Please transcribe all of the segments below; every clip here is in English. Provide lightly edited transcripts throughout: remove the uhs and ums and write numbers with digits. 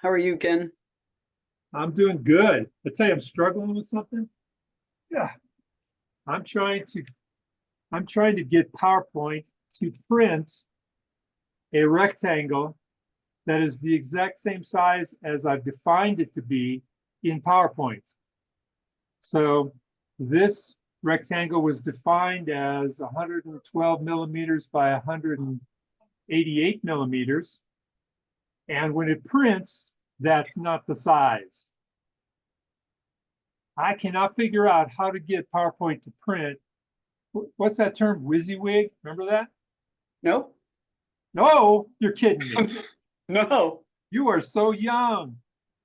How are you, Ken? I'm doing good. I tell you, I'm struggling with something. Yeah, I'm trying to I'm trying to get PowerPoint to print a rectangle that is the exact same size as I've defined it to be in PowerPoint. So this rectangle was defined as 112 millimeters by 188 millimeters. And when it prints, that's not the size. I cannot figure out how to get PowerPoint to print. What's that term? WYSIWYG? Remember that? Nope. No, you're kidding me. No, You are so young.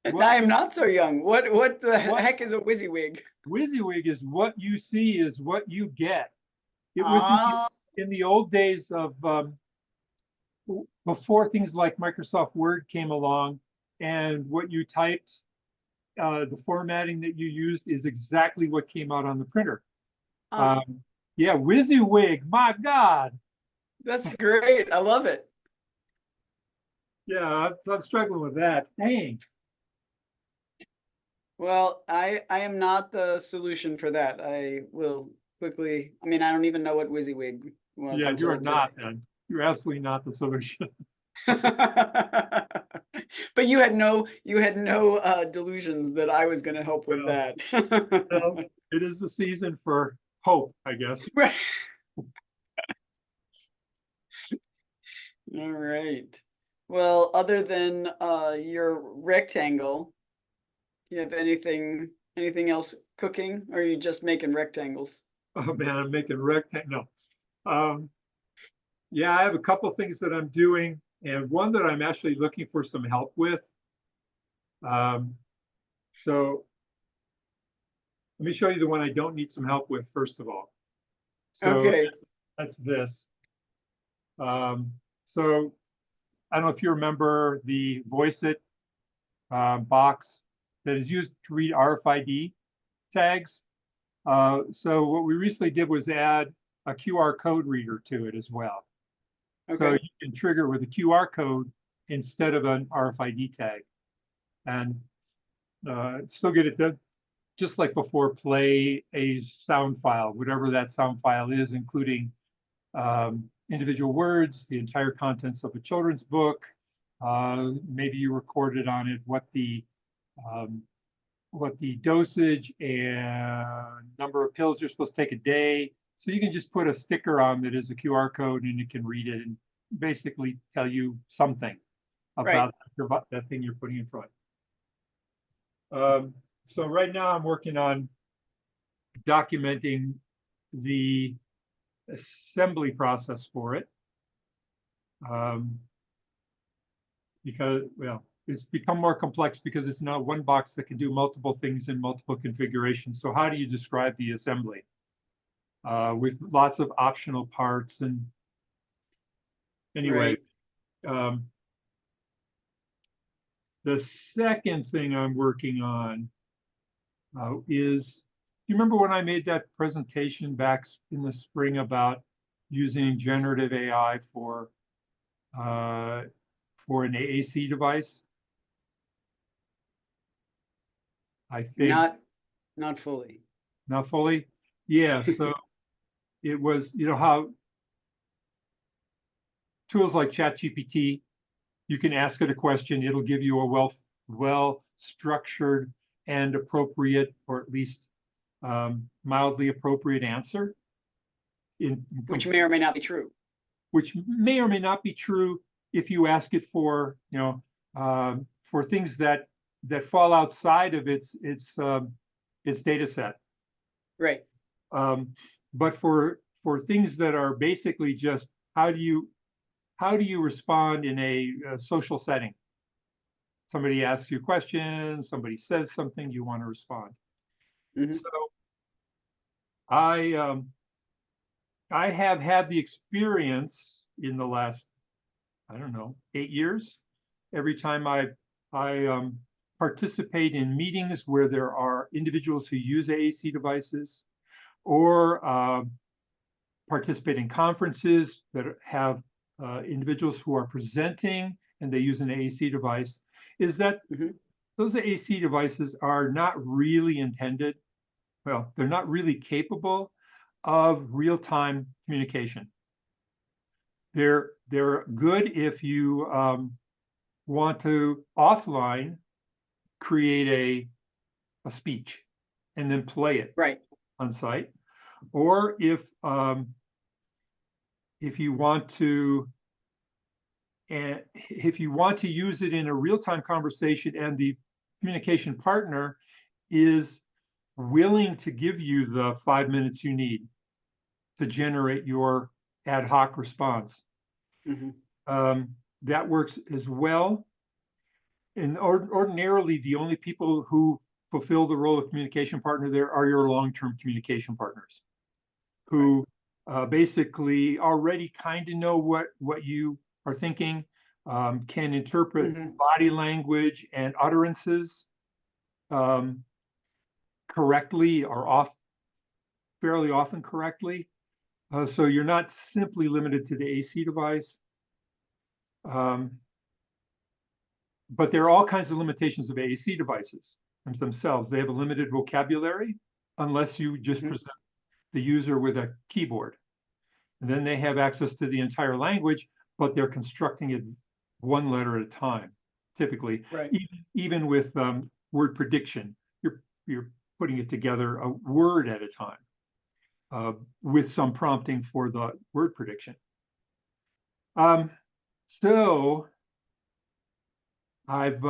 I am not so young. What the What heck is a WYSIWYG? WYSIWYG is what you see is what you get. It was Ah, in the old days of before things like Microsoft Word came along, and what you typed, the formatting that you used is exactly what came out on the printer. ah, Um, yeah, WYSIWYG, my God. that's great. I love it. Yeah, I'm struggling with that. Dang. Well, I am not the solution for that. I will quickly. I mean, I don't even know what WYSIWYG was Yeah, you are until today. not, then. You're absolutely not the solution. But you had no delusions that I was going to help with Well, that. well, it is the season for hope, I guess. Right. All right. Well, other than your rectangle, you have anything else cooking, or are you just making rectangles? Oh man, I'm making rectangle. No. Yeah, I have a couple things that I'm doing, and one that I'm actually looking for some help with. Um, so let me show you the one I don't need some help with, first of all. So Okay. that's this. Um, so I don't know if you remember the Voice It box that is used to read RFID tags. So what we recently did was add a QR code reader to it as well. So Okay. you can trigger with a QR code instead of an RFID tag, and still get it done just like before. Play a sound file, whatever that sound file is, including individual words, the entire contents of a children's book. Maybe you recorded on it um, what the dosage and number of pills you're supposed to take a day. So you can just put a sticker on that is a QR code, and it can read it and basically tell you something Right. about that thing you're putting in front. So right now I'm working on documenting the assembly process for it. Because, well, it's become more complex because it's not one box that can do multiple things in multiple configurations. So how do you describe the assembly? With lots of optional parts. And anyway, Right. um, the second thing I'm working on is, you remember when I made that presentation back in the spring about using generative AI uh, for an AAC device? I think Not fully. not fully. Yeah, so it was, you know how tools like ChatGPT, you can ask it a question, it'll give you a well structured and appropriate, or at least mildly appropriate answer, in, Which may or may not be true. which may or may not be true if you ask it for, for things that fall outside of its data set. Right. Um, but for things that are basically just how do you respond in a social setting? Somebody asks you a question, somebody says something, you want to respond. Hmm. So I I have had the experience in the last, I don't know, 8 years. Every time I participate in meetings where there are individuals who use AAC devices, or participate in conferences that have individuals who are presenting and they use an AAC device. is that Mhm. those AC devices are not really intended, well, they're not really capable of real-time communication. They're good if you want to offline create a speech and then play it Right. on site, or if you want to use it in a real-time conversation and the communication partner is willing to give you the 5 minutes you need to generate your ad hoc response. Mhm. That works as well. And ordinarily, the only people who fulfill the role of communication partner there are your long-term communication partners, Right. who basically already kind of know what you are thinking, can interpret Mhm. body language and utterances correctly or fairly often correctly. So you're not simply limited to the AC device. But there are all kinds of limitations of AAC devices themselves. They have a limited vocabulary unless you just Mhm. present the user with a keyboard. And then they have access to the entire language, but they're constructing it one letter at a time, typically. Right. Even with word prediction, you're putting it together a word at a time with some prompting for the word prediction. So I've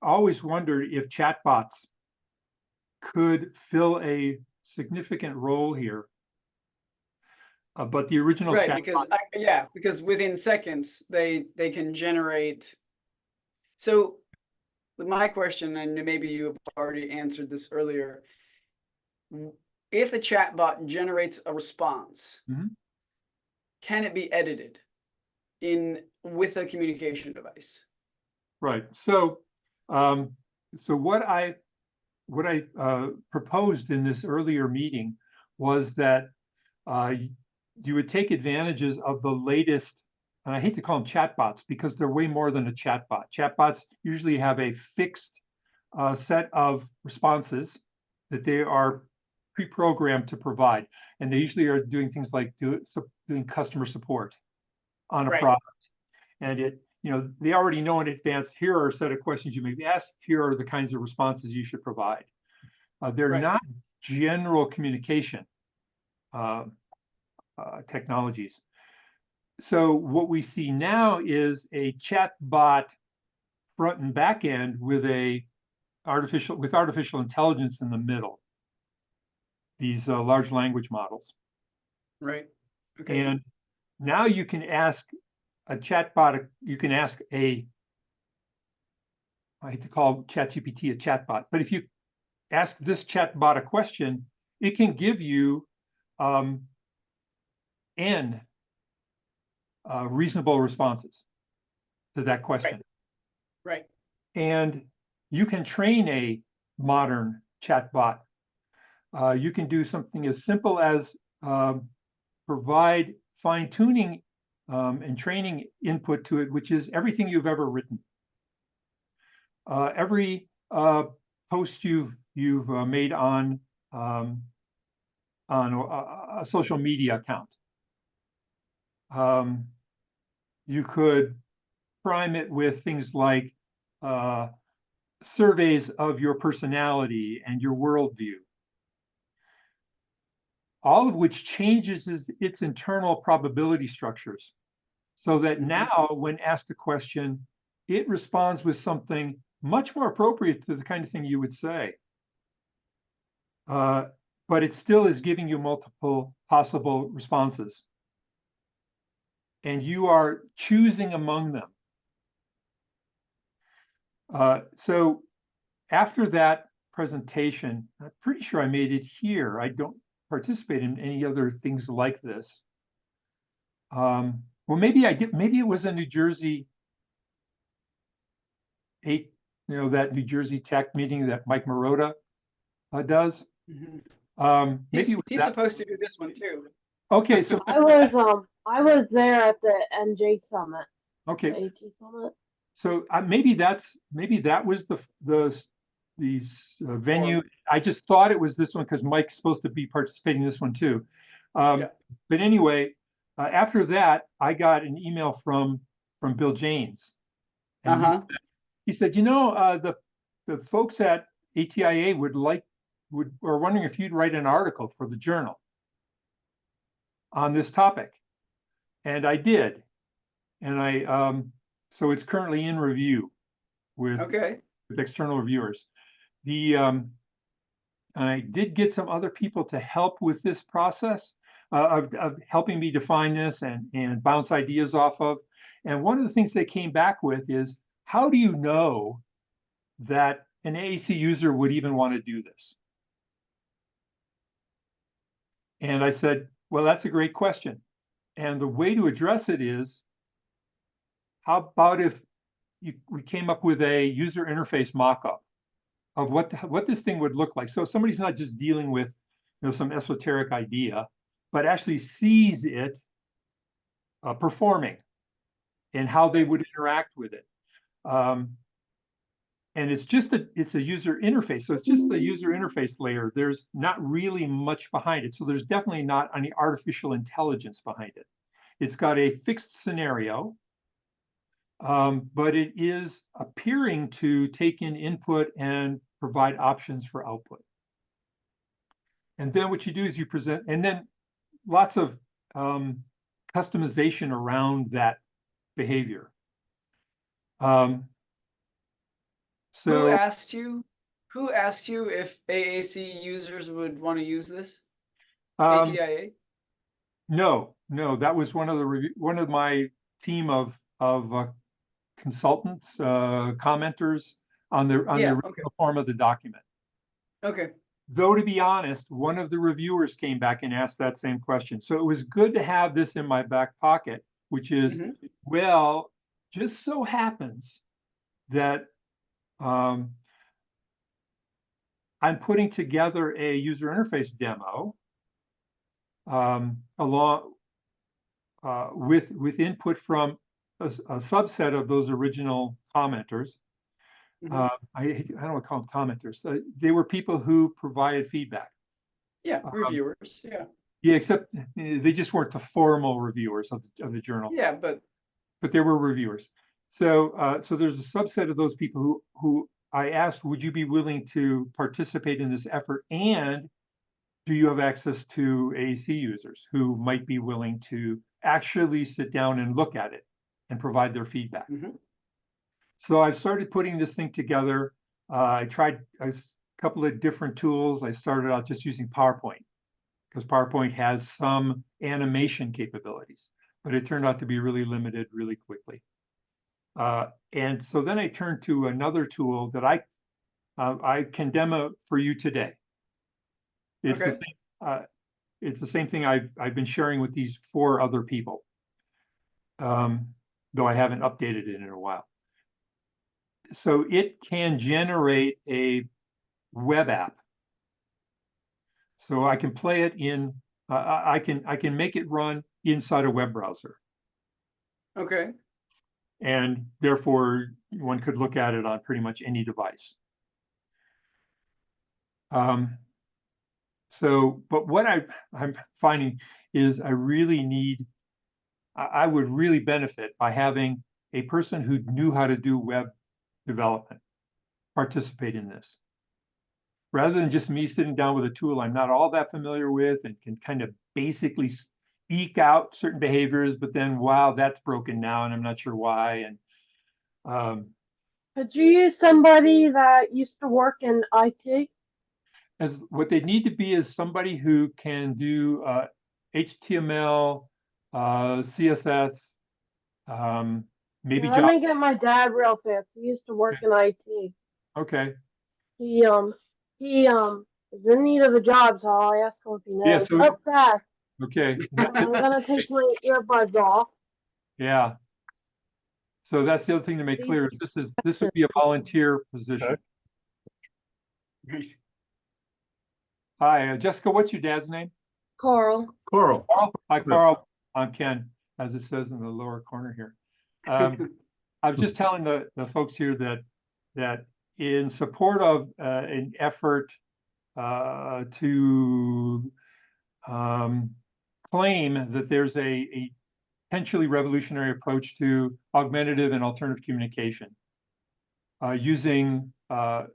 always wondered if chatbots could fill a significant role here. But the original Right, chatbot, because within seconds they can generate. So my question, and maybe you have already answered this earlier, if a chatbot generates a response, Mhm. can it be edited in with a communication device? Right. Um, so what I proposed in this earlier meeting was that you would take advantages of the latest, and I hate to call them chatbots because they're way more than a chatbot. Chatbots usually have a fixed set of responses that they are pre-programmed to provide, and they usually are doing things like doing customer support on a Right. product. And they already know in advance, here are a set of questions you may be asked, here are the kinds of responses you should provide. They're Right. not general communication technologies. So what we see now is a chat bot front and back end with artificial intelligence in the middle, these large language models. Right. Okay. And now you can ask a chatbot, you can ask I hate to call ChatGPT a chatbot, but if you ask this chatbot a question, it can give you n reasonable responses to that Right. question. Right. And you can train a modern chatbot. You can do something as simple as provide fine tuning and training input to it, which is everything you've ever written. Every post you've made on a social media account. You could prime it with things like surveys of your personality and your worldview, all of which changes its internal probability structures, so that Mhm. now when asked a question, it responds with something much more appropriate to the kind of thing you would say. But it still is giving you multiple possible responses. And you are choosing among them. So after that presentation, I'm pretty sure I made it here. I don't participate in any other things like this. Well, maybe I did. Maybe it was a New Jersey 8, that New Jersey Tech meeting that Mike Marotta does. Mhm. Maybe it was He's that. supposed to do this one too. Okay, so I was there at the NJ Summit, the okay, AT Summit. So maybe that was the venue. I just thought it was this one because Mike's supposed to be participating in this one too. Yeah. But anyway, after that, I got an email from Bill Janes, and he said, you know, the folks at ATIA were wondering if you'd write an article for the journal on this topic, and I did, and so it's currently in review with external reviewers. And I did get some other people to help with this process of helping me define this and bounce ideas off of. And one of the things they came back with is, how do you know that an AAC user would even want to do this? And I said, well, that's a great question. And the way to address it is, how about if we came up with a user interface mock-up of what this thing would look like. So somebody's not just dealing with, you know, some esoteric idea, but actually sees it performing and how they would interact with it. And it's a user interface. So it's just the user interface layer. There's not really much behind it. So there's definitely not any artificial intelligence behind it. It's got a fixed scenario, but it is appearing to take in input and provide options for output. And then what you do is you present, and then lots of customization around that behavior. So who asked you if AAC users would want to use this? ATIA? No, that was one of my team of consultants, commenters on the original form of the document. Okay. Though, to be honest, one of the reviewers came back and asked that same question. So it was good to have this in my back pocket, which is, well, just so happens that I'm putting together a user interface demo along with input from a subset of those original commenters. I don't want to call them commenters. They were people who provided feedback. Yeah, reviewers. Yeah. Yeah, except they just weren't the formal reviewers of the journal. Yeah, but there were reviewers. So so there's a subset of those people who I asked, would you be willing to participate in this effort? And do you have access to AAC users who might be willing to actually sit down and look at it and provide their feedback? So I started putting this thing together. I tried a couple of different tools. I started out just using PowerPoint because PowerPoint has some animation capabilities, but it turned out to be really limited really quickly. And so then I turned to another tool that I can demo for you today. It's the same thing I've been sharing with these 4 other people, though I haven't updated it in a while. So it can generate a web app. So I can play it in. I can make it run inside a web browser. Okay. And therefore, one could look at it on pretty much any device. So, but what I'm finding is I would really benefit by having a person who knew how to do web development participate in this, rather than just me sitting down with a tool I'm not all that familiar with and can kind of basically eke out certain behaviors, but then, wow, that's broken now and I'm not sure why. And could you use somebody that used to work in IT? As what they need to be is somebody who can do HTML, CSS, maybe Let me get my dad real fast. He used to work in IT. Okay. He is in need of a job, so I'll ask him if he knows. Yeah, so, fast. Okay. I'm gonna take my earbuds off. Yeah. So that's the other thing to make clear. This would be a volunteer position. Right. Hi, Jessica. What's your dad's name? Carl. Carl. Hi, Carl. I'm Ken, as it says in the lower corner here. I was just telling the folks here that in support of an effort to claim that there's a potentially revolutionary approach to augmentative and alternative communication using Just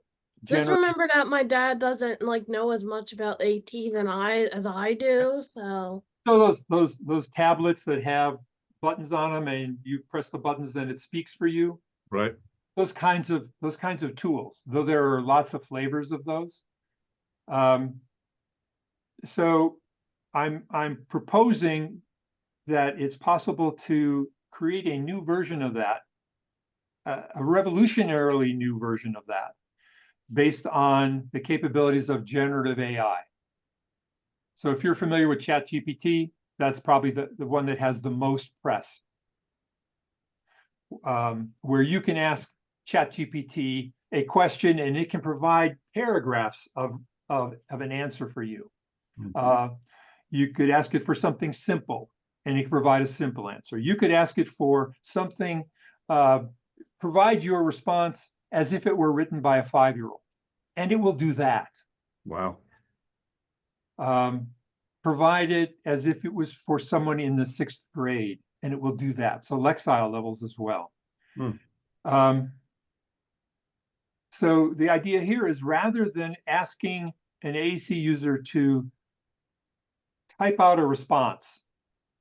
generative. remember that my dad doesn't like know as much about AT than I do, so So those tablets that have buttons on them, and you press the buttons and it speaks for you. Right. Those kinds of tools, though there are lots of flavors of those. So I'm proposing that it's possible to create a new version of that, a revolutionarily new version of that, based on the capabilities of generative AI. So if you're familiar with ChatGPT, that's probably the one that has the most press, where you can ask ChatGPT a question and it can provide paragraphs of an answer for you. You could ask it for something simple and it can provide a simple answer. You could ask it for something, provide your response as if it were written by a 5-year-old, and it will do that. Wow. Provide it as if it was for someone in the 6th grade, and it will do that. So Lexile levels as well. So the idea here is, rather than asking an AAC user to type out a response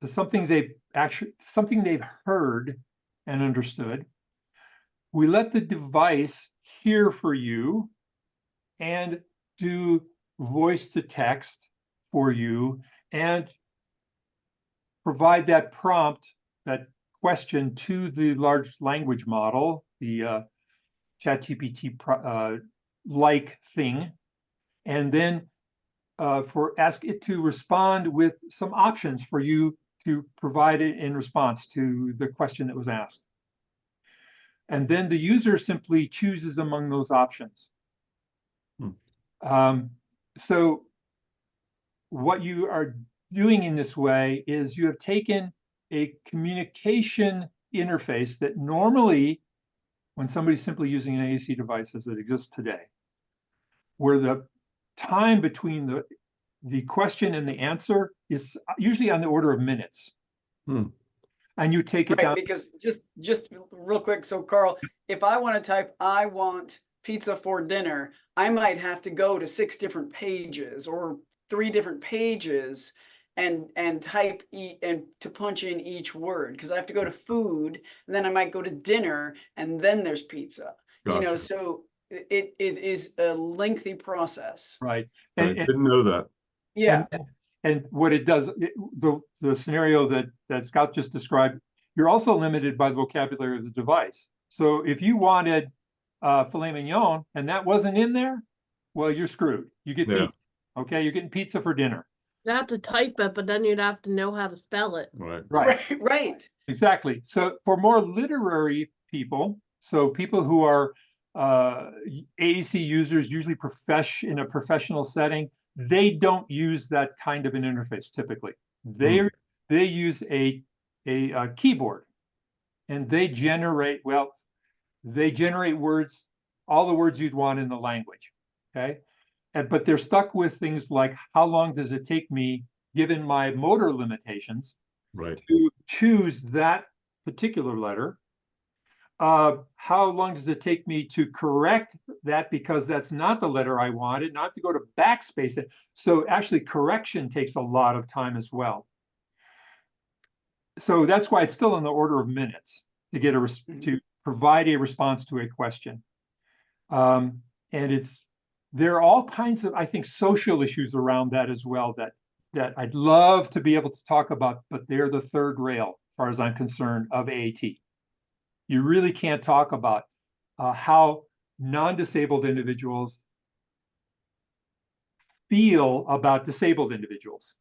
to something they've heard and understood, we let the device hear for you and do voice to text for you and provide that prompt, that question, to the large language model, the ChatGPT like thing, and then ask it to respond with some options for you to provide it in response to the question that was asked. And then the user simply chooses among those options. So what you are doing in this way is you have taken a communication interface that normally, when somebody's simply using an AAC device as it exists today, where the time between the question and the answer is usually on the order of minutes. And you take it down. Because just real quick, so Carl, if I want to type, I want pizza for dinner, I might have to go to 6 different pages or 3 different pages and type and to punch in each word, because I have to go to food, and then I might go to dinner, and then there's pizza. Gotcha. So it is a lengthy process. Right. I didn't know that. Yeah. And what it does, the scenario that Scott just described, you're also limited by the vocabulary of the device. So if you wanted filet mignon and that wasn't in there, well, you're screwed. You get pizza. Okay, you're getting pizza for dinner. you'd have to type it, but then you'd have to know how to spell it. Right. Exactly. So for more literary people, so people who are AAC users, usually in a professional setting, they don't use that kind of an interface typically. They use a keyboard, and they generate words, all the words you'd want in the language. Okay. But they're stuck with things like, how long does it take me, given my motor limitations, to choose that particular letter? How long does it take me to correct that, because that's not the letter I wanted, not to go to backspace it. So actually correction takes a lot of time as well. So that's why it's still in the order of minutes to get to provide a response to a question. And there are all kinds of, I think, social issues around that as well that I'd love to be able to talk about, but they're the third rail, as far as I'm concerned, of AAT. You really can't talk about how non-disabled individuals feel about disabled individuals.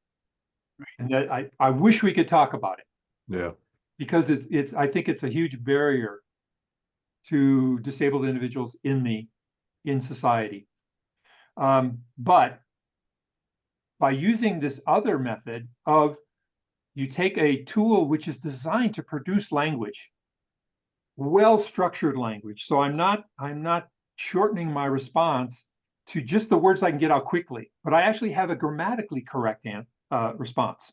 And that I wish we could talk about it. Yeah. Because I think it's a huge barrier to disabled individuals in society. But by using this other method of, you take a tool which is designed to produce language well-structured language. So I'm not shortening my response to just the words I can get out quickly, but I actually have a grammatically correct response.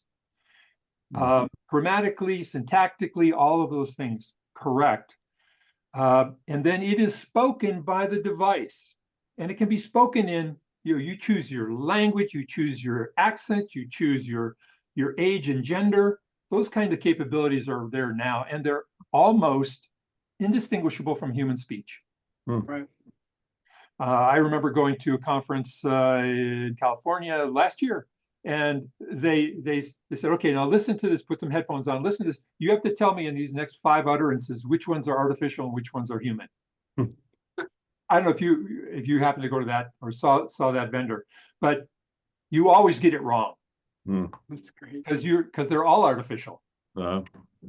Grammatically, syntactically, all of those things correct. And then it is spoken by the device, and it can be spoken in, you choose your language, you choose your accent, you choose your age and gender. Those kind of capabilities are there now, and they're almost indistinguishable from human speech. Right. I remember going to a conference in California last year, and they said, okay, now listen to this, put some headphones on, listen to this. You have to tell me in these next 5 utterances which ones are artificial and which ones are human. I don't know if you happen to go to that or saw that vendor, but you always get it wrong. That's great. Because they're all artificial. Uh,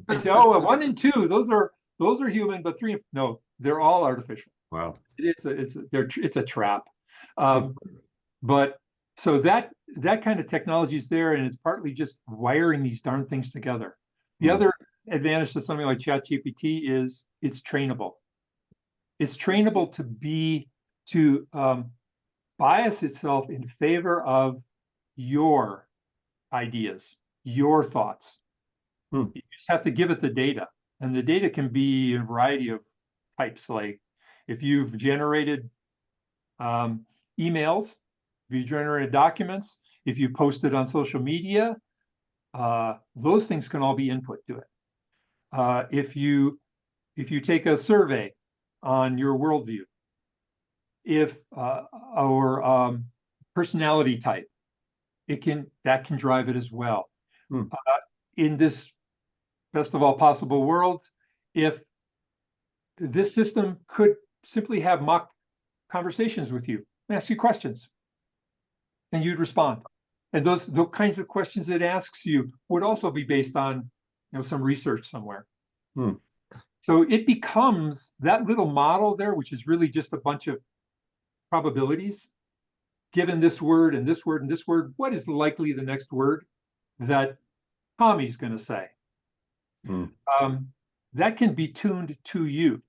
They say, oh, 1 and 2, those are human, but 3 no, they're all artificial. wow. It's a trap. But so that kind of technology is there, and it's partly just wiring these darn things together. The other advantage to something like ChatGPT is it's trainable. It's trainable to bias itself in favor of your ideas, your thoughts. You just have to give it the data, and the data can be a variety of types. Like if you've generated emails, if you generated documents, if you posted on social media, those things can all be input to it. If you take a survey on your worldview, if our personality type, that can drive it as well. In this best of all possible worlds, if this system could simply have mock conversations with you, ask you questions, and you'd respond. And those kinds of questions it asks you would also be based on, some research somewhere. So it becomes that little model there, which is really just a bunch of probabilities. Given this word and this word and this word, what is likely the next word that Tommy's going to say? That can be tuned to you,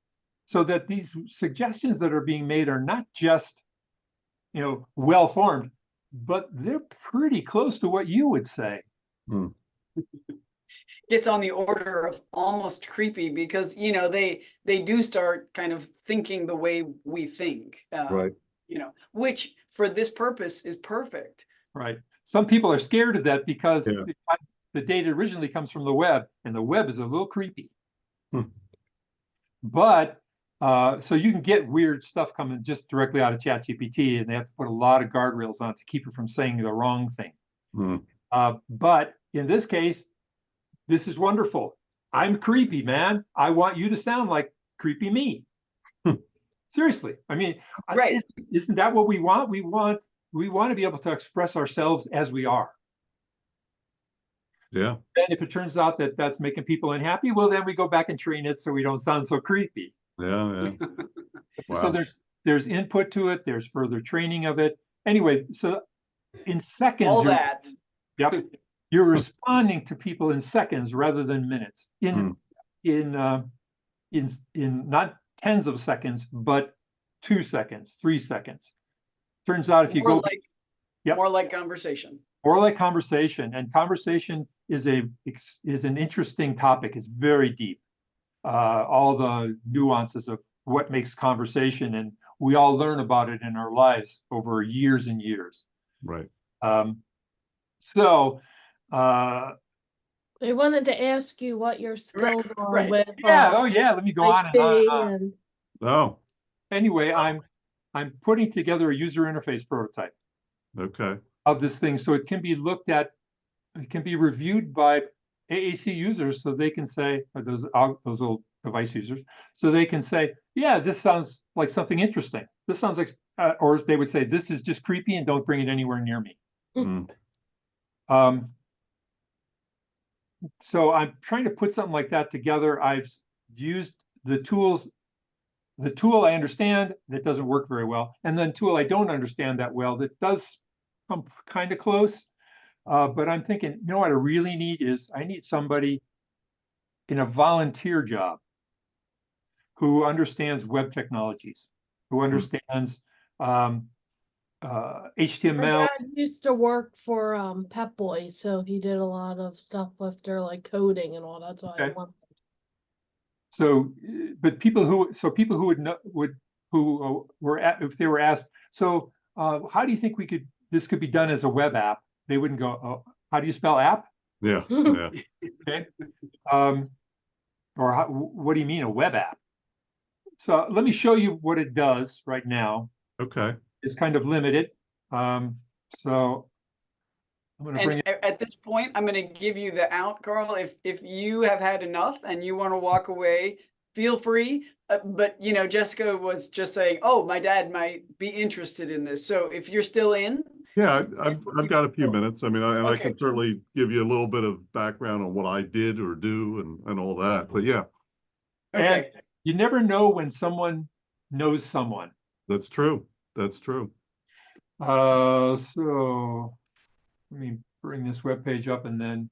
so that these suggestions that are being made are not just, well formed, but they're pretty close to what you would say. It's on the order of almost creepy, because they do start kind of thinking the way we think, Right. Which for this purpose is perfect. Right. Some people are scared of that because Yeah. the data originally comes from the web, and the web is a little creepy. But so you can get weird stuff coming just directly out of ChatGPT, and they have to put a lot of guardrails on it to keep it from saying the wrong thing. But in this case, this is wonderful. I'm creepy, man. I want you to sound like creepy me. Seriously. I mean, Right. Isn't that what we want? We want to be able to express ourselves as we are. Yeah. And if it turns out that that's making people unhappy, well, then we go back and train it so we don't sound so creepy. Yeah. So there's input to it. There's further training of it. Anyway, so in seconds, All that. Yep, you're responding to people in seconds rather than minutes. In not tens of seconds, but 2 seconds, 3 seconds. Turns out if you More go, like, Yep. more like conversation. Or like conversation, and conversation is an interesting topic. It's very deep. All the nuances of what makes conversation, and we all learn about it in our lives over years and years. Right. So I wanted to ask you what your skills are right. with let me go on and on and IT on. and Oh, Anyway, I'm putting together a user interface prototype okay. of this thing, so it can be looked at, it can be reviewed by AAC users, so they can say, or those old device users, so they can say, yeah, this sounds like something interesting. This sounds like, or they would say, this is just creepy and don't bring it anywhere near me. So I'm trying to put something like that together. I've used the tools. The tool I understand that doesn't work very well, and then tool I don't understand that well that does come kind of close. But I'm thinking, what I really need is I need somebody in a volunteer job who understands web technologies, who understands My HTML. dad used to work for Pep Boys, so he did a lot of stuff with their like coding and all that. So I Okay. want So, but people who would know who were if they were asked, so how do you think this could be done as a web app? They wouldn't go, oh, how do you spell app? Yeah, yeah. Okay. Or what do you mean a web app? So let me show you what it does right now. Okay. It's kind of limited. So I'm going to bring And it. at this point, I'm going to give you the out, Carl. If you have had enough and you want to walk away, feel free. But you know, Jessica was just saying, "Oh, my dad might be interested in this." So if you're still in, Yeah, I've got a few minutes. I mean, I Okay. can certainly give you a little bit of background on what I did or do and all that. But yeah, okay. And you never know when someone knows someone. that's true. That's true. So let me bring this web page up and then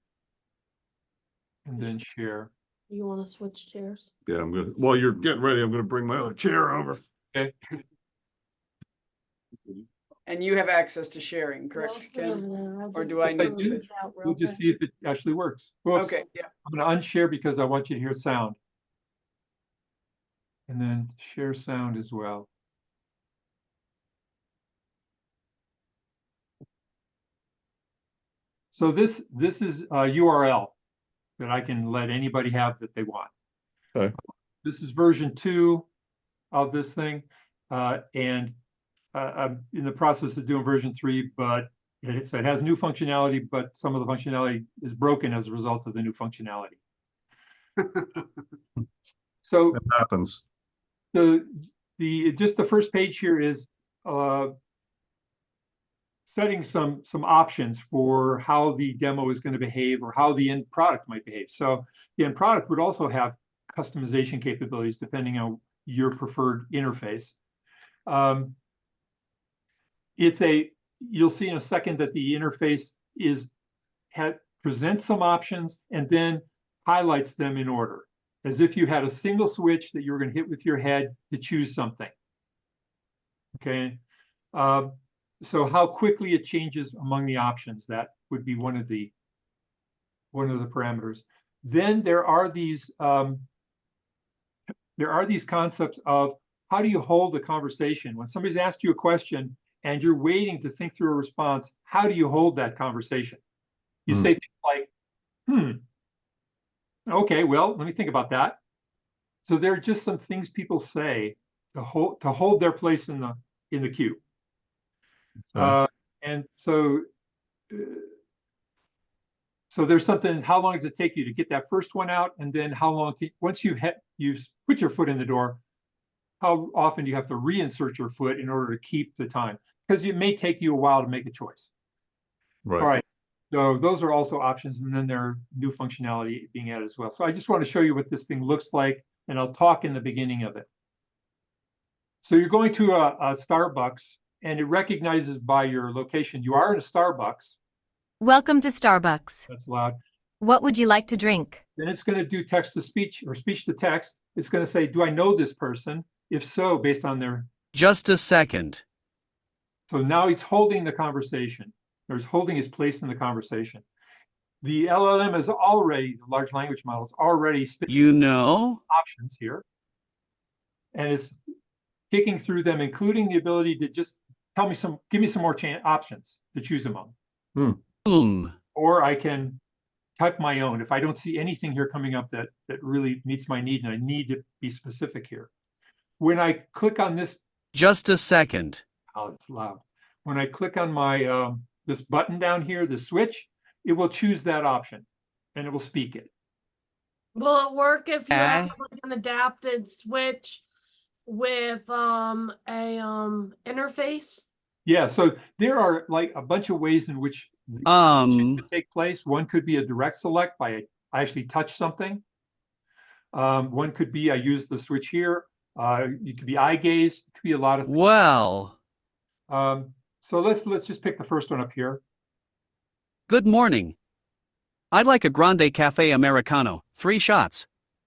share. you want to switch chairs. Yeah, while you're getting ready, I'm gonna bring my other chair over. Okay. And you have access to sharing, correct, Ken? Or do I need to? We'll just see if it actually works. Whoops. Okay, yeah. I'm going to unshare because I want you to hear sound. And then share sound as well. So this is a URL that I can let anybody have that they want. Okay. This is version 2 of this thing. And I'm in the process of doing version 3, but it has new functionality, but some of the functionality is broken as a result of the new functionality. So It happens. just the first page here is setting some options for how the demo is going to behave or how the end product might behave. So the end product would also have customization capabilities depending on your preferred interface. You'll see in a second that the interface presents some options and then highlights them in order, as if you had a single switch that you were going to hit with your head to choose something. Okay. So how quickly it changes among the options, that would be one of the parameters. Then there are these concepts of how do you hold a conversation when somebody's asked you a question and you're waiting to think through a response. How do you hold that conversation? You say things like, okay, well, let me think about that. So there are just some things people say to hold their place in the queue. Okay. And so there's something, how long does it take you to get that first one out? And then how long, once you've put your foot in the door, how often do you have to reinsert your foot in order to keep the time? Because it may take you a while to make a choice. Right. All right. So those are also options. And then there are new functionality being added as well. So I just want to show you what this thing looks like, and I'll talk in the beginning of it. So you're going to a Starbucks, and it recognizes by your location. You are in a Starbucks. Welcome to Starbucks. That's loud. What would you like to drink? Then it's going to do text to speech or speech to text. It's going to say, do I know this person? If so, based on their. Just a second. So now he's holding the conversation, or he's holding his place in the conversation. The LLM is already, the large language model is already You know? options here. And it's kicking through them, including the ability to just give me some more options to choose among. Or I can type my own if I don't see anything here coming up that really meets my need, and I need to be specific here. When I click on this, Just a second. oh, it's loud. When I click on my this button down here, the switch, it will choose that option and it will speak it. Will it work if you have like an adapted switch with a interface? Yeah, so there are like a bunch of ways in which the could take place. One could be a direct select by I actually touch something. One could be I use the switch here. It could be eye gaze. It could be a lot of things. Well. So let's just pick the first one up here. Good morning. I'd like a grande cafe Americano, 3 shots.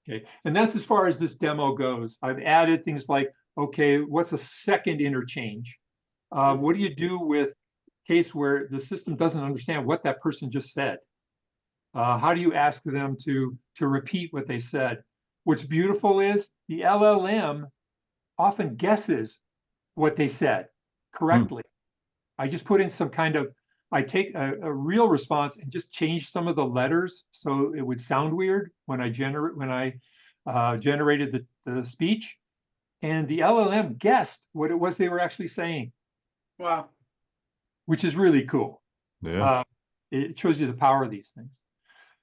Okay, and that's as far as this demo goes. I've added things like, okay, what's a second interchange? What do you do with case where the system doesn't understand what that person just said? How do you ask them to repeat what they said? What's beautiful is the LLM often guesses what they said correctly. I just put in some kind of, I take a real response and just change some of the letters so it would sound weird when I generated the speech, and the LLM guessed what it was they were actually saying. Wow. Which is really cool. Yeah. It shows you the power of these things.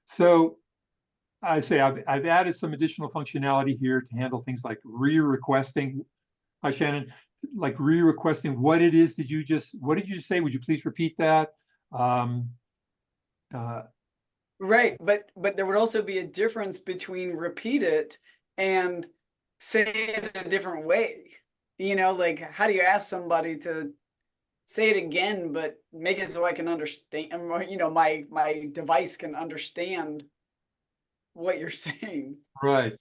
So I say I've added some additional functionality here to handle things like re-requesting. Hi, Shannon. Like re-requesting what it is. What did you say? Would you please repeat that? Right, but there would also be a difference between repeat it and say it in a different way. You know, like how do you ask somebody to say it again, but make it so I can understand, you know, my device can understand what you're saying. Right.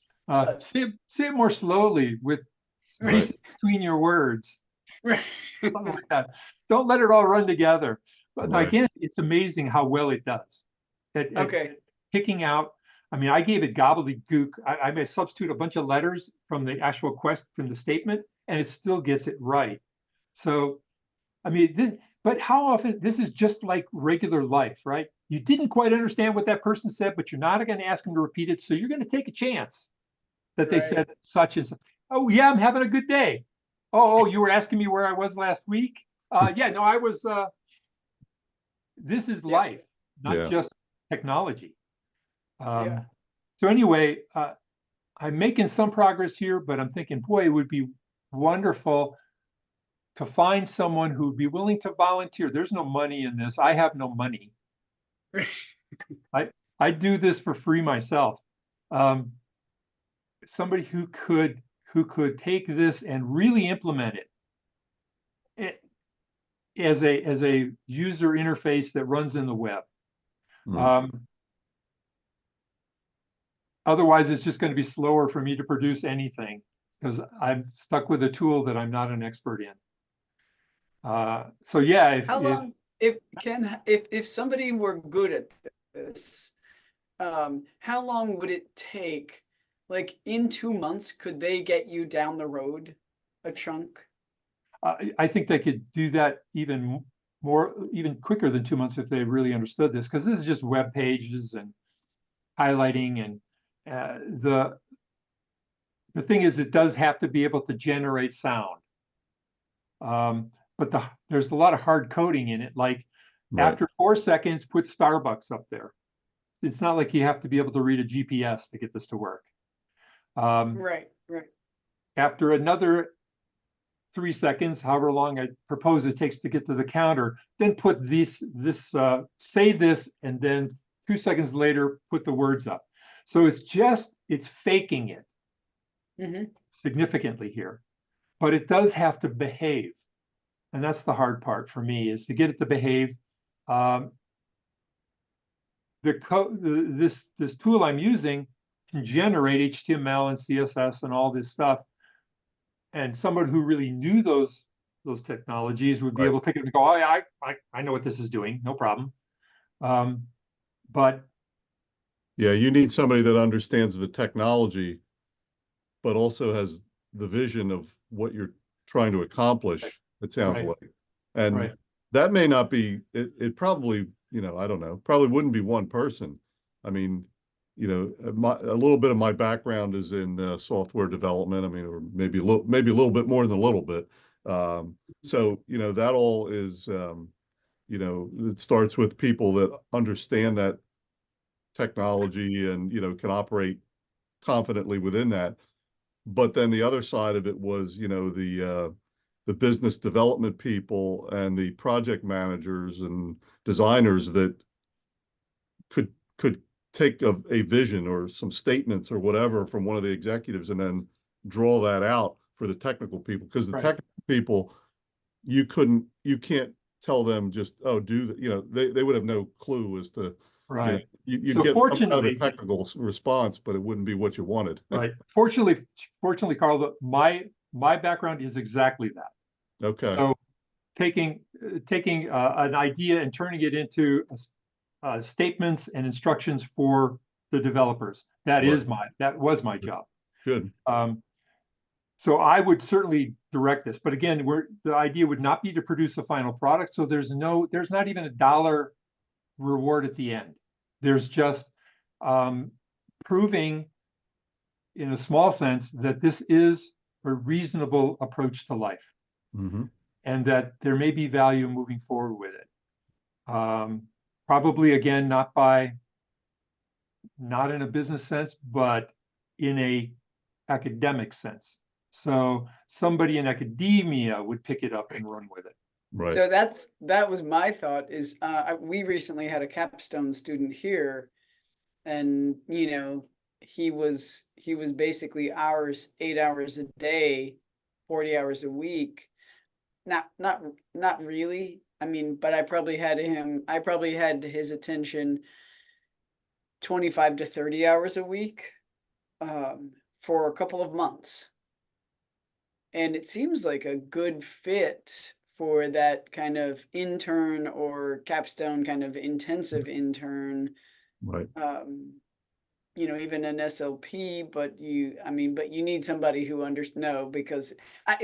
Say it more slowly with space between your words. Right. Something like that. Don't let it all run together. But Right. again, it's amazing how well it does. Okay. Picking out, I mean, I gave it gobbledygook. I may substitute a bunch of letters from the actual from the statement, and it still gets it right. So, I mean, but how often, this is just like regular life, right? You didn't quite understand what that person said, but you're not going to ask them to repeat it. So you're going to take a chance that they said such and such. Oh, yeah, I'm having a good day. Oh, you were asking me where I was last week? Yeah, no, I was, this is life, not just technology. So anyway, I'm making some progress here, but I'm thinking, boy, it would be wonderful to find someone who would be willing to volunteer. There's no money in this. I have no money. I do this for free myself. Somebody who could take this and really implement it as a user interface that runs in the web. Otherwise, it's just going to be slower for me to produce anything because I'm stuck with a tool that I'm not an expert in. So yeah, if somebody were good at this, how long would it take? Like in 2 months, could they get you down the road a chunk? I think they could do that even quicker than 2 months if they really understood this, because this is just web pages and highlighting, and the thing is, it does have to be able to generate sound. But there's a lot of hard coding in it. Like after 4 seconds, put Starbucks up there. It's not like you have to be able to read a GPS to get this to work. Right. After another 3 seconds, however long I propose it takes to get to the counter, then put say this, and then 2 seconds later, put the words up. So it's faking it significantly here, but it does have to behave. And that's the hard part for me, is to get it to behave. This tool I'm using can generate HTML and CSS and all this stuff. And someone who really knew those technologies would be able to pick it up and go, oh yeah, I know what this is doing, no problem. But yeah, you need somebody that understands the technology, but also has the vision of what you're trying to accomplish. It sounds like, and that may not be. It probably, you know, I don't know. Probably wouldn't be one person. I mean, you know, a little bit of my background is in software development. I mean, or maybe a little bit more than a little bit. So, you know, that all is, you know, it starts with people that understand that technology and, you know, can operate confidently within that. But then the other side of it was, you know, the business development people and the project managers and designers that could take a vision or some statements or whatever from one of the executives and then draw that out for the technical people, because the technical people, you can't tell them just, oh, do that. You know, they would have no clue as to, Right. You'd So get some kind of a fortunately- technical response, but it wouldn't be what you wanted. Right. Fortunately, Carl, my background is exactly that. Okay, So taking an idea and turning it into statements and instructions for the developers. That was my job. good. So I would certainly direct this, but again, the idea would not be to produce a final product. So there's not even a dollar reward at the end. There's just proving in a small sense that this is a reasonable approach to life, Hmm. and that there may be value moving forward with it. Probably again, not in a business sense, but in a academic sense. So somebody in academia would pick it up and run with it. Right. So that was my thought is, we recently had a capstone student here, and he was basically 8 hours a day, 40 hours a week. Not really. I mean, but I probably had his attention 25 to 30 hours a week, for a couple of months. And it seems like a good fit for that kind of intern or capstone kind of intensive intern, Right. even an SLP, but you need somebody who because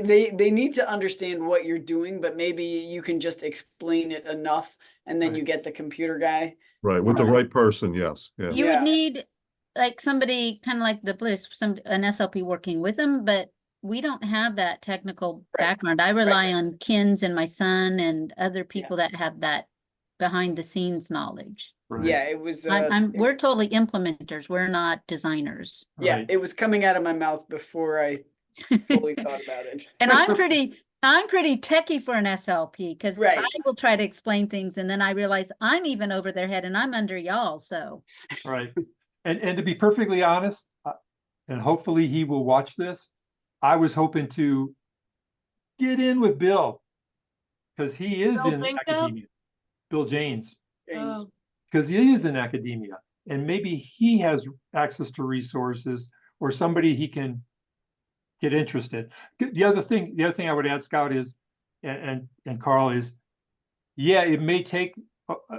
they need to understand what you're doing, but maybe you can just explain it enough, and then Right. you get the computer guy. Right. With the right person. Yes. Yeah. You Yeah. would need like somebody kind of like the Bliss, an SLP working with them, but we don't have that technical Right. background. I rely on Kins and my son and other people that have that behind the scenes knowledge. Right. Yeah, it was. We're totally implementers. We're not designers. Yeah, Right. it was coming out of my mouth before I fully thought about it. And I'm pretty techie for an SLP because Right. I will try to explain things and then I realize I'm even over their head and I'm under y'all. So Right. And to be perfectly honest, and hopefully he will watch this, I was hoping to get in with Bill because he is Bill in Binko? academia. Bill James, James. Oh, because he is in academia, and maybe he has access to resources or somebody he can get interested. The other thing I would add, Scout, is and Carl is, yeah, it may take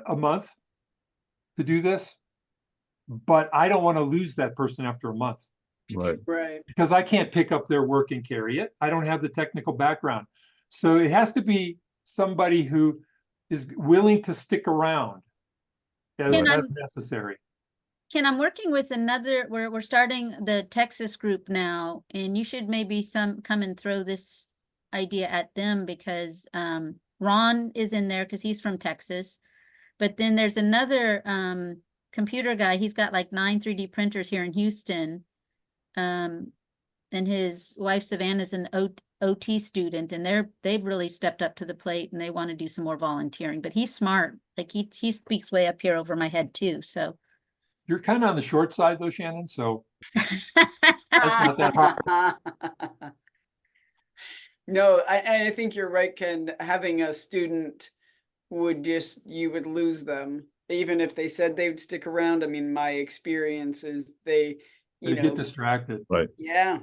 a month to do this, but I don't want to lose that person after a month Right. Right. because I can't pick up their work and carry it. I don't have the technical background. So it has to be somebody who is willing to stick around as necessary. Ken, I'm working with we're starting the Texas group now, and you should maybe come and throw this idea at them because Ron is in there because he's from Texas. But then there's another computer guy. He's got like 9 3D printers here in Houston. And his wife Savannah's an OT student, and they've really stepped up to the plate and they want to do some more volunteering. But he's smart. Like he speaks way up here over my head too. So You're kind of on the short side though, Shannon, so that's not that hard. No, I think you're right, Ken. Having a student you would lose them, even if they said they would stick around. I mean, my experience is they get distracted. Right. yeah.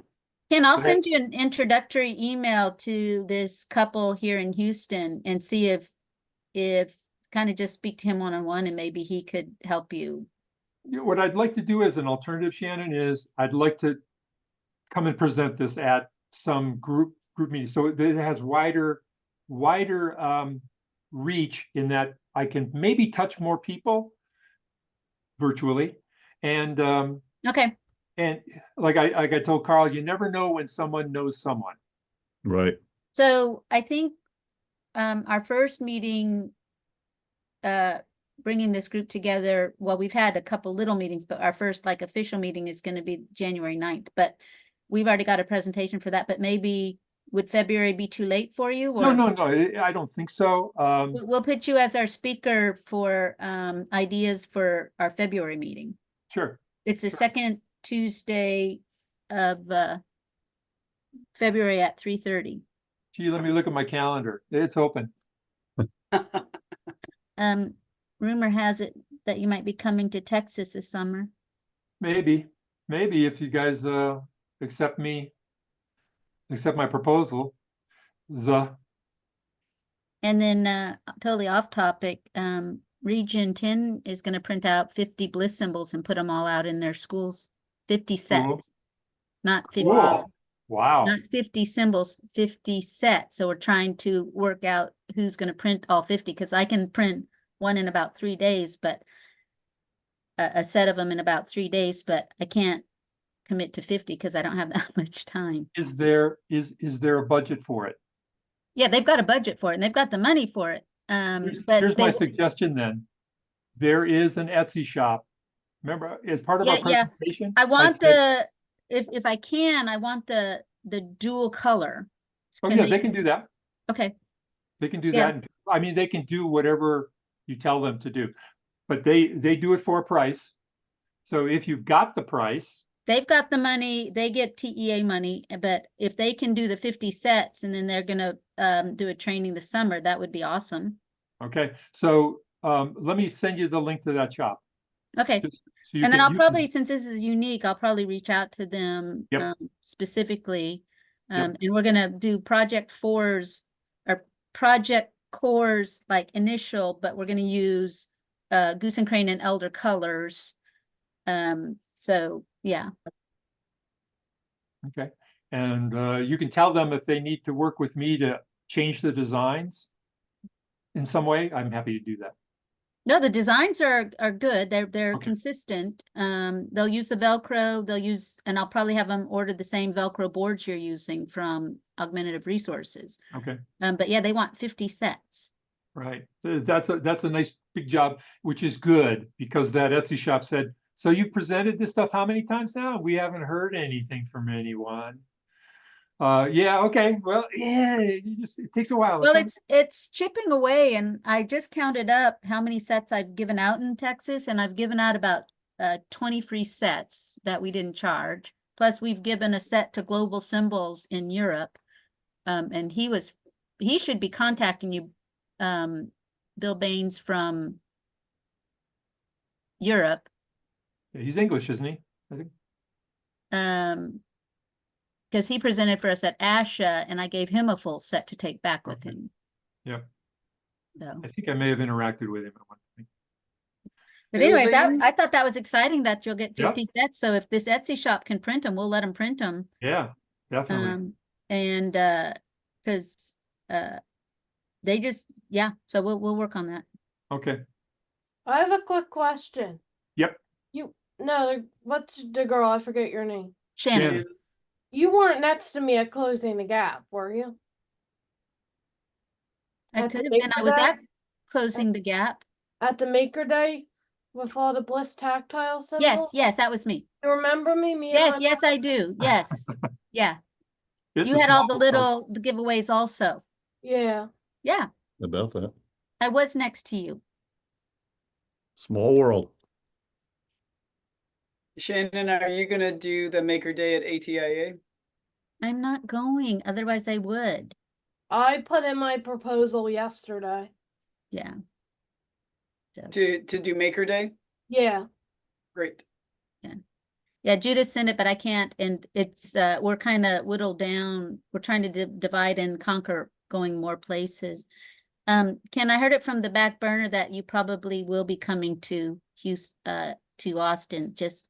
Ken, I'll Okay. send you an introductory email to this couple here in Houston and see if kind of just speak to him one-on-one and maybe he could help you. What I'd like to do as an alternative, Shannon, is I'd like to come and present this at some group meeting. So it has wider reach in that I can maybe touch more people virtually. And Okay. and like I told Carl, you never know when someone knows someone. Right. So I think our first meeting, bringing this group together, well, we've had a couple little meetings, but our first like official meeting is going to be January 9th, but we've already got a presentation for that, but maybe would February be too late for you? Or No, I don't think so. we'll put you as our speaker for ideas for our February meeting. Sure. It's the Sure. second Tuesday of February at 3:30. Gee, let me look at my calendar. It's open. Rumor has it that you might be coming to Texas this summer. Maybe if you guys accept my proposal. And then totally off topic, Region 10 is going to print out 50 bliss symbols and put them all out in their schools. 50 sets, not 50, Cool. Wow. not 50 symbols, 50 sets. So we're trying to work out who's going to print all 50, because I can print one in about 3 days, but a set of them in about 3 days, but I can't commit to 50 because I don't have that much time. Is there a budget for it? Yeah, they've got a budget for it and they've got the money for it. But Here's they, my suggestion then. There is an Etsy shop. Remember, as part of our Yeah. presentation? I want said- if I can, I want the dual color. Oh, Can yeah, they can do that. Okay, They can do Yeah. that. I mean, they can do whatever you tell them to do, but they do it for a price. So if you've got the price, they've got the money, they get TEA money, but if they can do the 50 sets and then they're gonna do a training this summer, that would be awesome. okay, so let me send you the link to that shop. Okay, Just so you and then can- I'll you probably, can- since this is unique, I'll probably reach out to them Yep. specifically. Yep. And we're gonna do project fours or project cores like initial, but we're gonna use Goose and Crane and Elder colors. So yeah, Okay, and you can tell them if they need to work with me to change the designs in some way, I'm happy to do that. no, the designs are good. They're Okay. consistent. They'll use the Velcro, and I'll probably have them order the same Velcro boards you're using from Augmentative Resources. Okay, But yeah, they want 50 sets. right. That's a nice big job, which is good because that Etsy shop said, so you've presented this stuff how many times now? We haven't heard anything from anyone. Yeah, okay, well, yeah, it takes a while. Well, okay? it's chipping away, and I just counted up how many sets I've given out in Texas, and I've given out about 20 free sets that we didn't charge. Plus, we've given a set to Global Symbols in Europe. And he should be contacting you, Bill Baines from Europe. He's English, isn't he? I think. Because he presented for us at ASHA, and I gave him a full set to take back with Okay. him. Yep. So, I think I may have interacted with him at one point. but Bill anyways, I Baines? thought that was exciting that you'll get Yep. 50 sets. So if this Etsy shop can print them, we'll let them print them. Yeah, definitely. And because they just, yeah, so we'll work on that. Okay. I have a quick question. Yep. What's the girl? I forget your name. Shannon, Shannon. You weren't next to me at Closing the Gap, were you? I At could the have been, I was Maker at Closing the Gap. At the Maker Day with all the Bliss tactile symbols? Yes, that was me. You remember me? Me and Yes, my yes, I do. Yes. Yeah. It's You a had all the small world. little giveaways also. Yeah. Yeah, About that. I was next to you. Small world. Shannon, are you gonna do the Maker Day at ATIA? I'm not going, otherwise I would. I put in my proposal yesterday. Yeah. So, To do Maker Day? Yeah. Great. yeah, Judith sent it, but I can't, and it's, we're kind of whittled down. We're trying to divide and conquer, going more places. Ken, I heard it from the back burner that you probably will be coming to to Austin, just,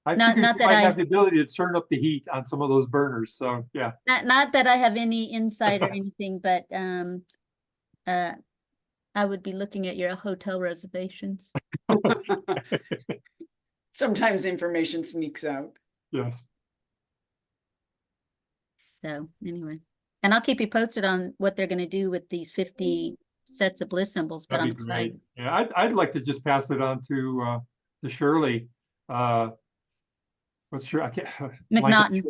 I not figured you that might I- have the ability to turn up the heat on some of those burners, so yeah. not that I have any insight or anything, but, I would be looking at your hotel reservations. Sometimes information sneaks out. Yes. So anyway, and I'll keep you posted on what they're gonna do with these 50 sets of bliss symbols, but I'm That'd be great. excited. Yeah, I'd like to just pass it on to Shirley. What's I can't. McNaughton.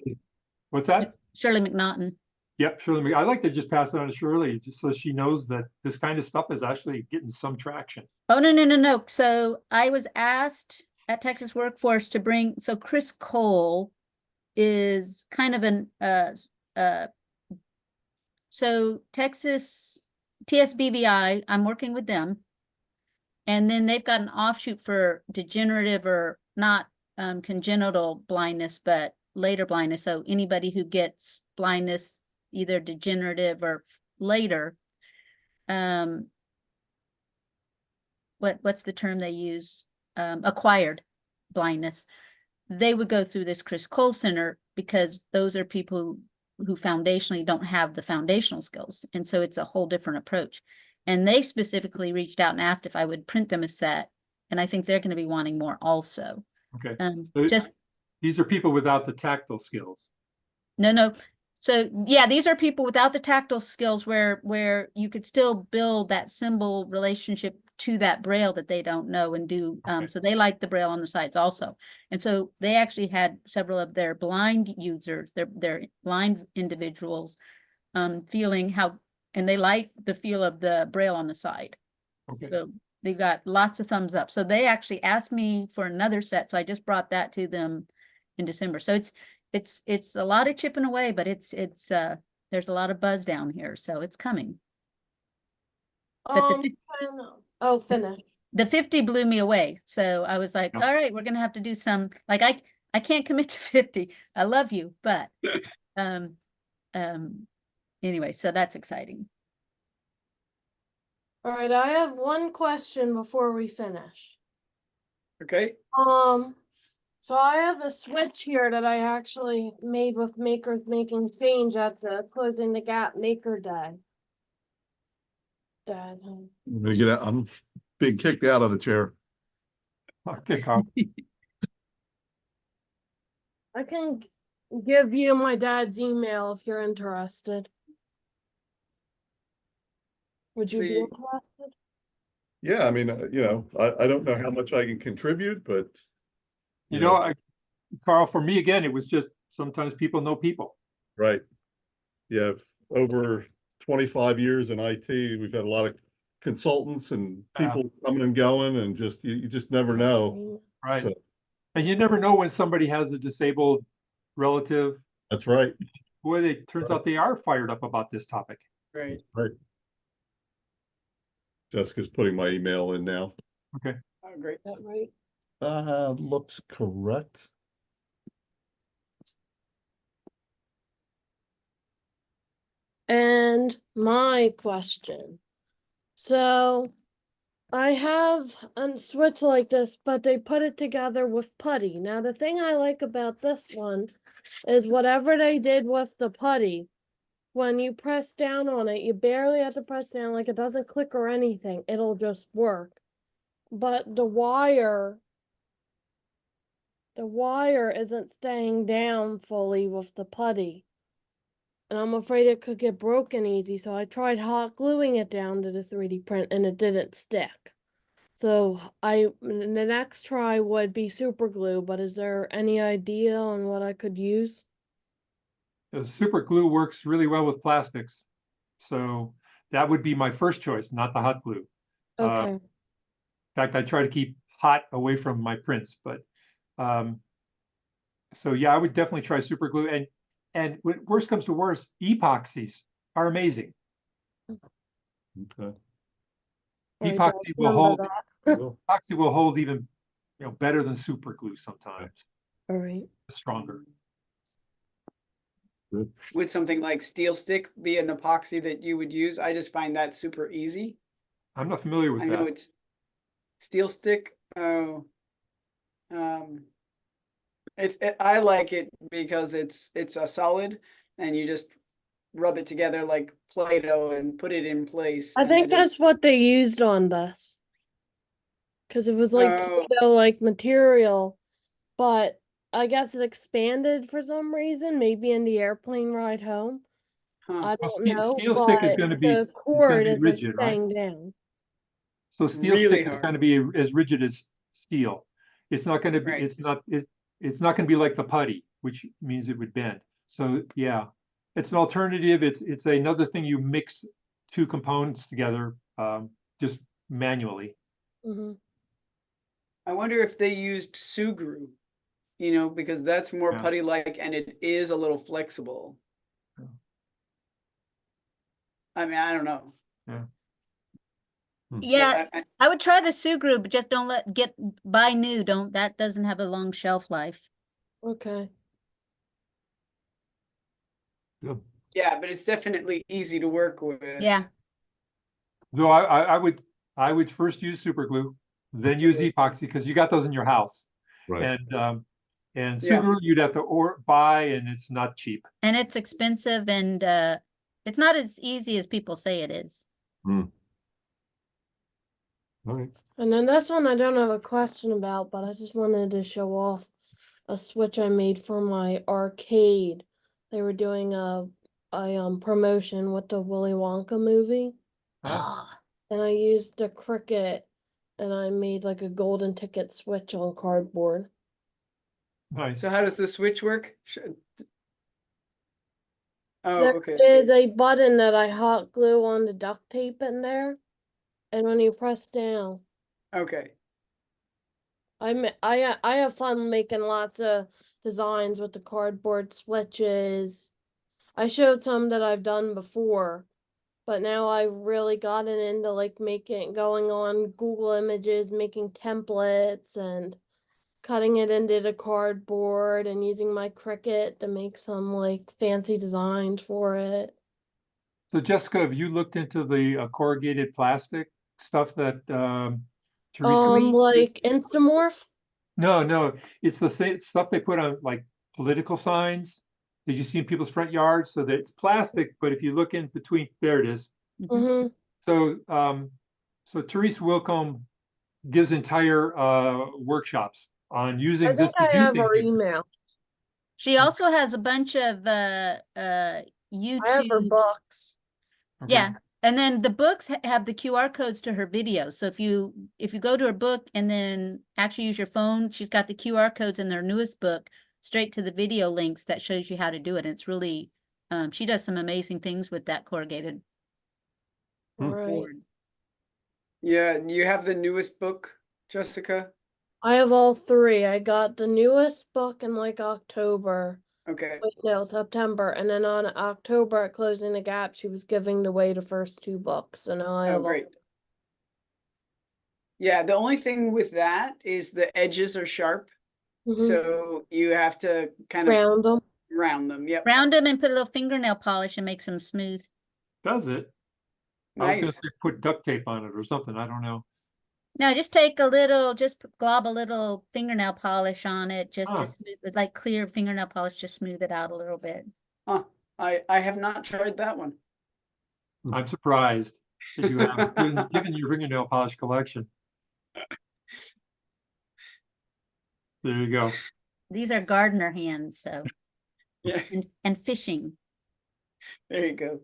What's that? Shirley McNaughton. Yep, Shirley. I'd like to just pass it on to Shirley, just so she knows that this kind of stuff is actually getting some traction. Oh, no. So I was asked at Texas Workforce to bring, so Chris Cole is kind of so Texas TSBVI, I'm working with them. And then they've got an offshoot for degenerative or not congenital blindness, but later blindness. So anybody who gets blindness, either degenerative or later, what's the term they use? Acquired blindness. They would go through this Chris Cole Center because those are people who foundationally don't have the foundational skills. And so it's a whole different approach. And they specifically reached out and asked if I would print them a set. And I think they're going to be wanting more also. Okay. Just These are people without the tactile skills. no. So yeah, these are people without the tactile skills where you could still build that symbol relationship to that braille that they don't know and do. Okay. So they like the braille on the sides also. And so they actually had several of their blind users, their blind individuals, feeling how, and they like the feel of the braille on the side. Okay. So they got lots of thumbs up. So they actually asked me for another set. So I just brought that to them in December. So it's a lot of chipping away, but it's there's a lot of buzz down here. So it's coming. But Finish. the 50 blew me away. So I was like, Yeah. all right, we're gonna have to do some, like I can't commit to 50. I love you, but anyway, so that's exciting. All right, I have one question before we finish. Okay. So I have a switch here that I actually made with Makers Making Change at the Closing the Gap Maker Day. I'm gonna get out. I'm being kicked out of the chair. Okay, Carl. I can give you my dad's email if you're interested. Would you be See. interested? Yeah, I mean, I don't know how much I can contribute, but You know, Carl, for me, again, it was just sometimes people know people. right. Yeah, over 25 years in IT, we've had a lot of consultants and people coming and going, and you just never know. Right. So, And you never know when somebody has a disabled relative. that's right. Boy, it turns out they are fired up about this topic. Right. Right. Jessica's putting my email in now. Okay. Oh, great. Is that right? Looks correct. And my question. So I have a switch like this, but they put it together with putty. Now the thing I like about this one is whatever they did with the putty, when you press down on it, you barely have to press down, like it doesn't click or anything. It'll just work. But the wire isn't staying down fully with the putty. And I'm afraid it could get broken easy, so I tried hot gluing it down to the 3D print and it didn't stick. So the next try would be super glue, but is there any idea on what I could use? The super glue works really well with plastics. So that would be my first choice, not the hot glue. Okay. In fact, I try to keep hot away from my prints, but so yeah, I would definitely try super glue. And when worst comes to worst, epoxies are amazing. Okay. Alright, Epoxy I'll will remember hold epoxy will hold even better than super glue sometimes. All right. Stronger. Good. Would something like steel stick be an epoxy that you would use? I just find that super easy. I'm not familiar with I know that. it's steel stick. Oh, I like it because it's a solid, and you just rub it together like Play-Doh and put it in place. I and think it that's is- what they used on this. Cause it was like Oh. Play-Doh-like material, but I guess it expanded for some reason, maybe in the airplane ride home. Huh. I Well, don't know, steel stick is but going to be the cord isn't rigid, right? staying down. So steel Really stick is hard. going to be as rigid as steel. It's not going to be. Right. It's not going to be like the putty, which means it would bend. So yeah, it's an alternative. It's another thing you mix two components together, just manually. Mm-hmm. I wonder if they used Sugru, because that's more Yeah. putty-like and it is a little flexible. Yeah. I mean, I don't know. Yeah. Yeah, I- I would try the Sugru, but just don't buy new. That doesn't have a long shelf life. Okay. Good. yeah, but it's definitely easy to work with. Yeah. Though I would first use super glue, then use epoxy, because you got those in your house. Right. And Yeah. super glue you'd have to buy, and it's not cheap. And it's expensive, and it's not as easy as people say it is. All right. And then this one I don't have a question about, but I just wanted to show off a switch I made for my arcade. They were doing a promotion with the Willy Wonka movie, Ah, Oh, and I used the Cricut, and I made like a golden ticket switch on cardboard. nice. So how does the switch work? Oh, There okay. is a button that I hot glue on the duct tape in there, and when you press down, Okay. I have fun making lots of designs with the cardboard switches. I showed some that I've done before, but now I really gotten into like going on Google Images, making templates and cutting it into the cardboard and using my Cricut to make some like fancy designs for it. So Jessica, have you looked into the corrugated plastic stuff that Teresa? Like Instamorph? No, it's the same stuff they put on like political signs. Did you see in people's front yards? So that it's plastic, but if you look in between, there it is. mhm. Mm-hmm. So Teresa Wilcombe gives entire workshops on I using think this to I do have things. her email. She also has a bunch of I have her YouTube. books. Okay. Yeah. And then the books have the QR codes to her videos. So if you go to her book and then actually use your phone, she's got the QR codes in their newest book straight to the video links that shows you how to do it. And it's really she does some amazing things with that corrugated Right. board. Yeah, you have the newest book, Jessica? I have all three. I got the newest book in like October. Okay. Wait, no, September. And then on October at Closing the Gap, she was giving away the first two books. So now I Oh, have all. great. Yeah, the only thing with that is the edges are sharp, Mhm. so you have to kind of Round them. round them. Yep. Round them and put a little fingernail polish and makes them smooth. Does it? I was gonna Nice. say put duct tape on it or something. I don't know. No, just take a little, just glob a little fingernail polish on it, just to Huh. smooth it, like clear fingernail polish, just smooth it out a little bit. Huh. I have not tried that one. I'm surprised that you have given your fingernail polish collection. There you go. These are gardener hands, so, Yeah, and fishing. there you go.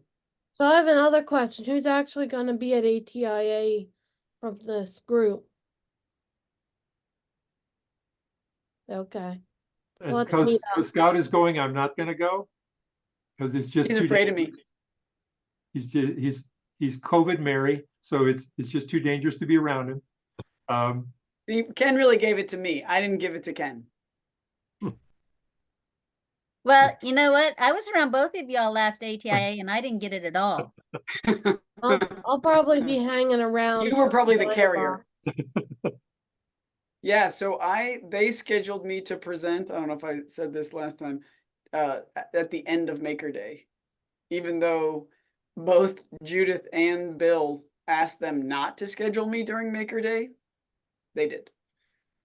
So I have another question. Who's actually going to be at ATIA from this group? Okay. And Well, it's because me now. Scout is going, I'm not gonna go. Because it's just He's too afraid of me. dangerous. He's COVID Mary, so it's just too dangerous to be around him. Ken really gave it to me. I didn't give it to Ken. Well, you know what? I was around both of y'all last ATIA and I didn't get it at all. I'll probably be hanging around. You were probably the till carrier. 9 o'clock. Yeah, so they scheduled me to present, I don't know if I said this last time, at the end of Maker Day. Even though both Judith and Bill asked them not to schedule me during Maker Day, they did. And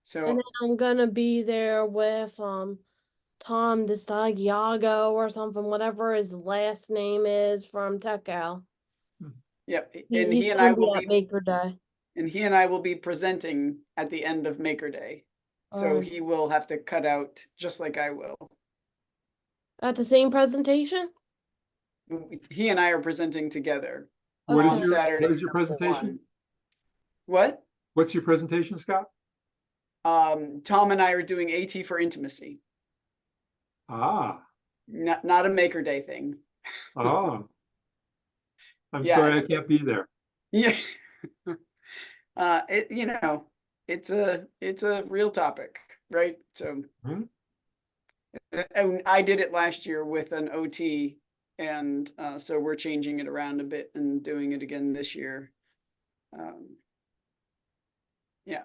So then I'm gonna be there with Tom DeStagiago or something, whatever his last name is from TechAl. yeah, He, and he's he and gonna I will at be Maker Day. and he and I will be presenting at the end of Maker Day. So Alright. he will have to cut out just like I will. At the same presentation? He and I are presenting together What Okay. on Saturday. what is your presentation? 1. What? What's your presentation, Scott? Tom and I are doing AT for intimacy. Ah, Not a Maker Day thing. oh. I'm Yeah, sorry I it's- can't be there. Yeah. It's a real topic, right? So Mhm. and I did it last year with an OT, and so we're changing it around a bit and doing it again this year. Yeah.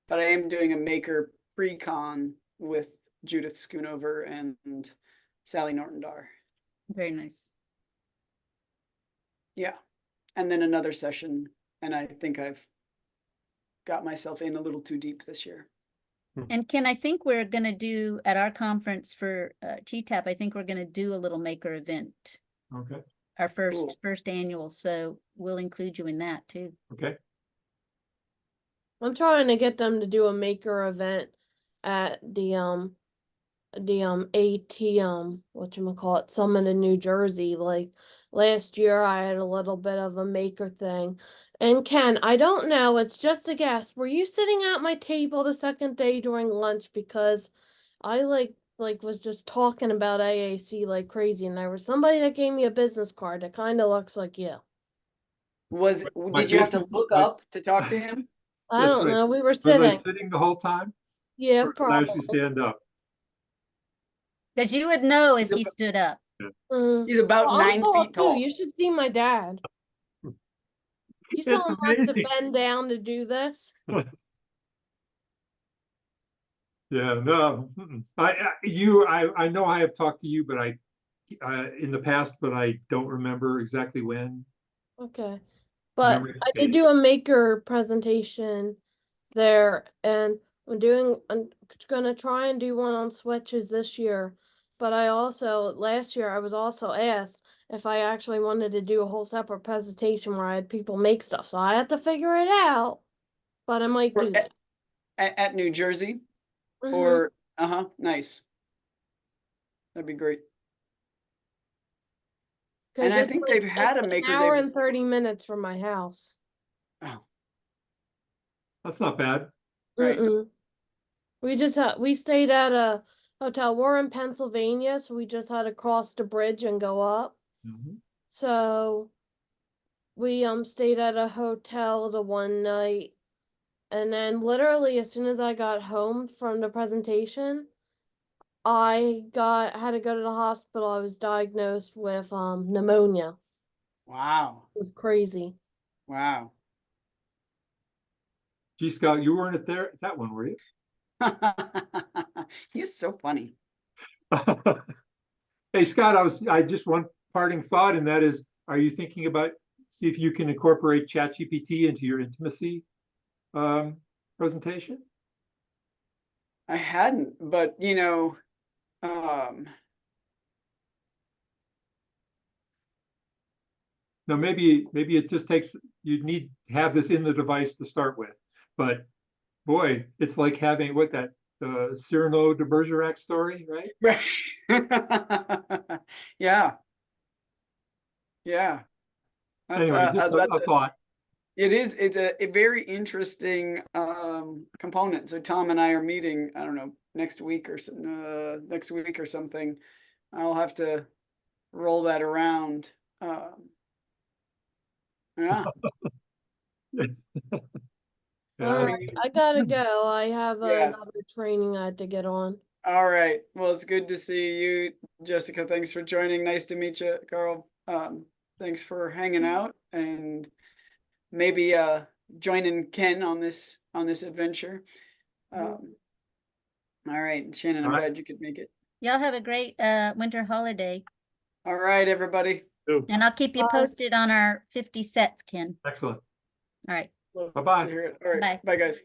But I am doing a maker pre-con with Judith Schoonover and Sally Nortendar. Very nice. Yeah. And then another session. And I think I've got myself in a little too deep this year. And Ken, I think we're gonna do at our conference for TTAP, I think we're gonna do a little maker event. Okay, Our Cool. first annual, so we'll include you in that too. okay. I'm trying to get them to do a maker event at the AT whatchamacallit Summit in New Jersey. Like last year I had a little bit of a maker thing. And Ken, I don't know, it's just a guess. Were you sitting at my table the second day during lunch? Because I like was just talking about AAC like crazy, and there was somebody that gave me a business card that kind of looks like you. Did you have to look my- up to talk to him? I That's don't right. know. We were Was I sitting. sitting the whole time? Yeah, Or did I probably. actually stand up? Cause you would know if he stood up. He's about Well, I'm 9 tall feet too. tall. You should see my dad. You It's saw him have to amazing. bend down to do this. Yeah, no, I know I have talked to you, but in the past, but I don't remember exactly when. Okay. But Memory I did fades. do a maker presentation there, and I'm gonna try and do one on switches this year. But last year I was also asked if I actually wanted to do a whole separate presentation where I had people make stuff. So I had to figure it out. But I might do that. At New Jersey? Mhm. Or, nice. That'd be great. 'Cause And I it's think like- they've had a it's maker an day hour and before. 30 minutes from my house. Oh, That's not bad. right. Mm-mm. We stayed at a hotel. We're in Pennsylvania, so we just had to cross the bridge and go up. Mhm. So we stayed at a hotel the one night, and then literally as soon as I got home from the presentation, I had to go to the hospital. I was diagnosed with pneumonia. Wow. It was crazy. Wow. Gee, Scott, you weren't at that one, were you? He's so funny. Hey, Scott, I just one parting thought, and that is, are you thinking about see if you can incorporate ChatGPT into your intimacy presentation? I hadn't, but Now, maybe it just takes, you need to have this in the device to start with, but boy, it's like having Cyrano de Bergerac story, right? right. Yeah. Yeah. That's Anyway, just a thought. it's a very interesting component. So Tom and I are meeting, I don't know, next week or something. I'll have to roll that around. Yeah. All Yeah. right, I gotta go. I have Yeah. another training I had to get on. All right. Well, it's good to see you, Jessica. Thanks for joining. Nice to meet you, Carl. Thanks for hanging out and maybe joining Ken on this adventure. All right, Shannon, All I'm right. glad you could make it. Y'all have a great winter holiday. All right, everybody. And I'll keep you Bye. posted on our 50 sets, Ken. Excellent. All right. Love Bye-bye. to hear it. All right. Bye. Bye, guys.